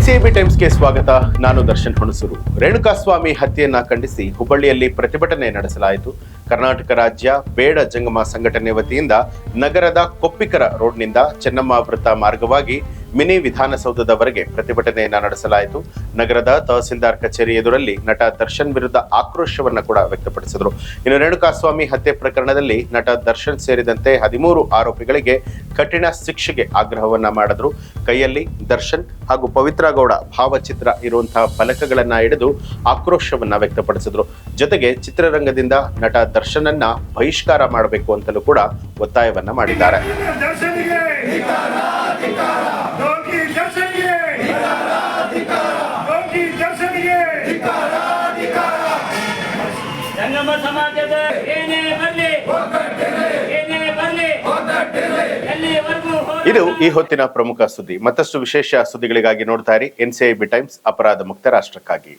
NCB ಟೈಮ್ಸ್ಗೆ ಸ್ವಾಗತ. ನಾನು ದರ್ಶನ್ ಹುಣಸೂರು. ರೇಣುಕಾಸ್ವಾಮಿ ಹತ್ಯೆಯನ್ನ ಖಂಡಿಸಿ ಹುಬ್ಬಳ್ಳಿಯಲ್ಲಿ ಪ್ರತಿಭಟನೆ ನಡೆಸಲಾಯಿತು. ಕರ್ನಾಟಕ ರಾಜ್ಯ ಬೇಡ ಜಂಗಮ ಸಂಘಟನೆ ವತಿಯಿಂದ ನಗರದ ಕೊಪ್ಪಿಕರ ರೋಡ್ನಿಂದ ಚೆನ್ನಮ್ಮ ವೃತ್ತ ಮಾರ್ಗವಾಗಿ ಮಿನಿ ವಿಧಾನಸೌಧದವರೆಗೆ ಪ್ರತಿಭಟನೆಯನ್ನ ನಡೆಸಲಾಯಿತು. ನಗರದ ತಹಸೀಲ್ದಾರ್ ಕಚೇರಿ ಎದುರಲ್ಲಿ ನಟ ದರ್ಶನ್ ವಿರುದ್ಧ ಆಕ್ರೋಶವನ್ನ ಕೂಡ ವ್ಯಕ್ತಪಡಿಸಿದರು. ಇನ್ನು ರೇಣುಕಾಸ್ವಾಮಿ ಹತ್ಯೆ ಪ್ರಕರಣದಲ್ಲಿ ನಟ ದರ್ಶನ್ ಸೇರಿದಂತೆ 13 ಆರೋಪಿಗಳಿಗೆ ಕಠಿಣ ಶಿಕ್ಷೆಗೆ ಆಗ್ರಹವನ್ನ ಮಾಡಿದ್ರು. ಕೈಯಲ್ಲಿ ದರ್ಶನ್ ಹಾಗೂ ಪವಿತ್ರ ಗೌಡ ಭಾವಚಿತ್ರ ಇರುವಂತಹ ಫಲಕಗಳನ್ನ ಹಿಡಿದು ಆಕ್ರೋಶವನ್ನ ವ್ಯಕ್ತಪಡಿಸಿದ್ರು. ಜೊತೆಗೆ ಚಿತ್ರರಂಗದಿಂದ ನಟ ದರ್ಶನನ್ನ ಬಹಿಷ್ಕಾರ ಮಾಡಬೇಕು ಅಂತಲೂ ಕೂಡ ಒತ್ತಾಯವನ್ನ ಮಾಡಿದ್ದಾರೆ. ಇದು ಈ ಹೊತ್ತಿನ ಪ್ರಮುಖ ಸುದ್ದಿ. ಮತ್ತಷ್ಟು ವಿಶೇಷ ಸುದ್ದಿಗಳಿಗಾಗಿ ನೋಡ್ತಾ ಇರಿ ಎನ್ಸಿಬಿ ಟೈಮ್ಸ್, ಅಪರಾಧ ಮುಕ್ತ ರಾಷ್ಟ್ರಕ್ಕಾಗಿ.